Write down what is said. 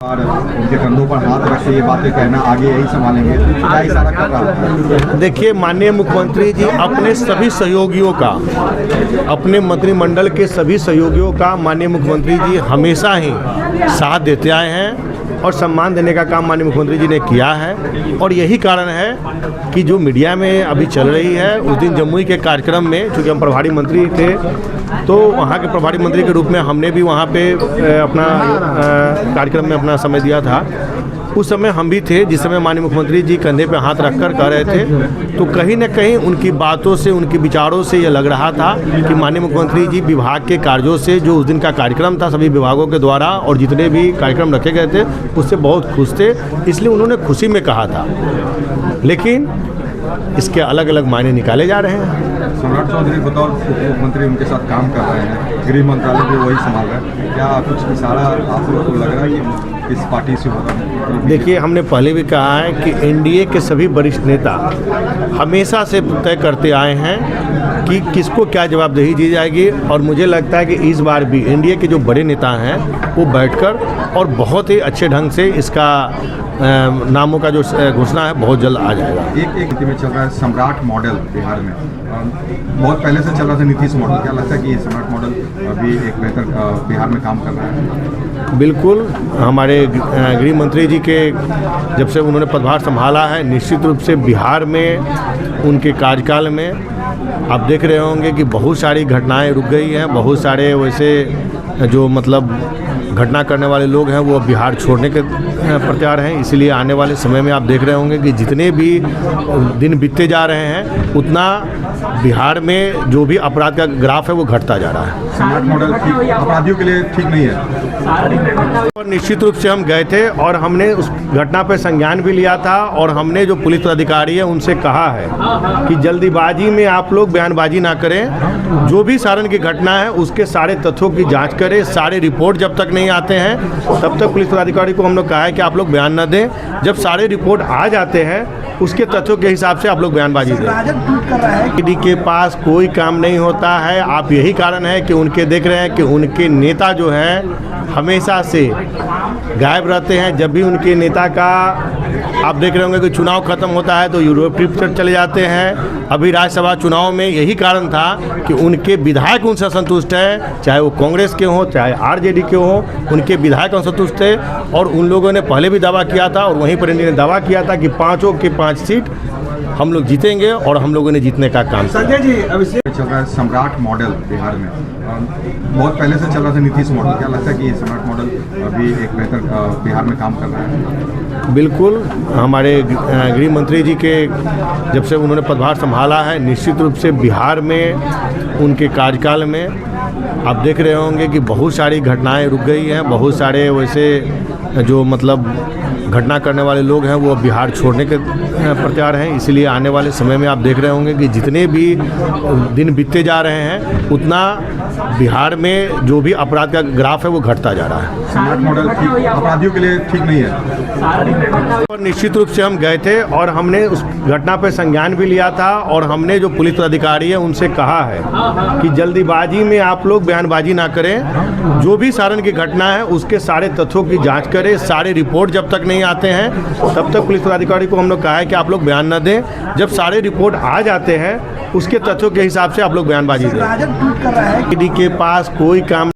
और उनके कंधों पर हाथ रख के ये बातें कहना आगे यही संभालेंगे, तो क्या इशारा कर रहा है? देखिए, माननीय मुख्यमंत्री जी अपने सभी सहयोगियों का, अपने मंत्रिमंडल के सभी सहयोगियों का माननीय मुख्यमंत्री जी हमेशा ही साथ देते आए हैं और सम्मान देने का काम माननीय मुख्यमंत्री जी ने किया है। और यही कारण है कि जो मीडिया में अभी चल रही है, उस दिन जमुई के कार्यक्रम में, चूँकि हम प्रभारी मंत्री थे, तो वहाँ के प्रभारी मंत्री के रूप में हमने भी वहाँ पे अपना कार्यक्रम में अपना समय दिया था। उस समय हम भी थे जिस समय माननीय मुख्यमंत्री जी कंधे पे हाथ रखकर कह रहे थे, तो कहीं न कहीं उनकी बातों से, उनके विचारों से ये लग रहा था कि माननीय मुख्यमंत्री जी विभाग के कार्यों से, जो उस दिन का कार्यक्रम था सभी विभागों के द्वारा और जितने भी कार्यक्रम रखे गए थे, उससे बहुत खुश थे, इसलिए उन्होंने खुशी में कहा था। लेकिन इसके अलग अलग मायने निकाले जा रहे हैं। सम्राट चौधरी बतौर उप मुख्यमंत्री उनके साथ काम कर रहे हैं, गृह मंत्रालय भी वही संभाल रहा है, क्या कुछ इशारा आप लोग को लग रहा है कि इस पार्टी से होगा? देखिए, हमने पहले भी कहा है कि एनडीए के सभी वरिष्ठ नेता हमेशा से तय करते आए हैं कि किसको क्या जवाबदेही दी जाएगी, और मुझे लगता है कि इस बार भी एनडीए के जो बड़े नेता हैं वो बैठकर और बहुत ही अच्छे ढंग से इसका नामों का जो घोषणा है बहुत जल्द आ जाएगा। एक में चल रहा है सम्राट मॉडल बिहार में, बहुत पहले से चल रहा था नीतीश मॉडल, क्या लगता है कि ये सम्राट मॉडल अभी एक बेहतर बिहार में काम कर रहा है? बिल्कुल, हमारे गृह मंत्री जी के जब से उन्होंने पदभार संभाला है, निश्चित रूप से बिहार में उनके कार्यकाल में आप देख रहे होंगे कि बहुत सारी घटनाएं रुक गई हैं, बहुत सारे वैसे जो मतलब घटना करने वाले लोग हैं वो बिहार छोड़ने के प्रत्यार हैं। इसलिए आने वाले समय में आप देख रहे होंगे कि जितने भी दिन बीतते जा रहे हैं उतना बिहार में जो भी अपराध का ग्राफ है वो घटता जा रहा है। सम्राट मॉडल ठीक अपराधियों के लिए ठीक नहीं है। और निश्चित रूप से हम गए थे और हमने उस घटना पर संज्ञान भी लिया था, और हमने जो पुलिस अधिकारी है उनसे कहा है कि जल्दीबाजी में आप लोग बयानबाजी ना करें, जो भी सारण की घटना है उसके सारे तथ्यों की जांच करें, सारे रिपोर्ट जब तक नहीं आते हैं तब तक पुलिस पदाधिकारी को हम लोग कहा है कि आप लोग बयान न दें, जब सारे रिपोर्ट आ जाते हैं उसके तथ्यों के हिसाब से आप लोग बयानबाजी दें। ईडी के पास कोई काम नहीं होता है, आप यही कारण है कि उनके देख रहे हैं कि उनके नेता जो हैं हमेशा से गायब रहते हैं। जब भी उनके नेता का आप देख रहे होंगे कि चुनाव खत्म होता है तो यूरोप ट्रिप पर चले जाते हैं। अभी राज्यसभा चुनाव में यही कारण था कि उनके विधायक उनसे असंतुष्ट हैं, चाहे वो कांग्रेस के हों चाहे आरजेडी के हों, उनके विधायक असंतुष्ट थे। और उन लोगों ने पहले भी दावा किया था और वहीं पर इन्होंने दावा किया था कि 5 की 5 सीट हम लोग जीतेंगे, और हम लोगों ने जीतने का काम किया। संजय जी, अभी चल रहा है सम्राट मॉडल बिहार में, बहुत पहले से चल रहा था नीतीश मॉडल, क्या लगता है कि ये सम्राट मॉडल अभी एक बेहतर बिहार में काम कर रहा है? बिल्कुल, हमारे गृह मंत्री जी के जब से उन्होंने पदभार संभाला है, निश्चित रूप से बिहार में उनके कार्यकाल में आप देख रहे होंगे कि बहुत सारी घटनाएं रुक गई हैं, बहुत सारे वैसे जो मतलब घटना करने वाले लोग हैं वो बिहार छोड़ने के प्रत्यार हैं। इसलिए आने वाले समय में आप देख रहे होंगे कि जितने भी दिन बीतते जा रहे हैं उतना बिहार में जो भी अपराध का ग्राफ है वो घटता जा रहा है। सम्राट मॉडल ठीक अपराधियों के लिए ठीक नहीं है। और निश्चित रूप से हम गए थे और हमने उस घटना पर संज्ञान भी लिया था, और हमने जो पुलिस अधिकारी है उनसे कहा है कि जल्दीबाजी में आप लोग बयानबाजी ना करें, जो भी सारण की घटना है उसके सारे तथ्यों की जांच करें, सारे रिपोर्ट जब तक नहीं आते हैं तब तक पुलिस पदाधिकारी को हम लोग कहा है कि आप लोग बयान न दें, जब सारे रिपोर्ट आ जाते हैं उसके तथ्यों के हिसाब से आप लोग बयानबाजी दें। ईडी के पास कोई काम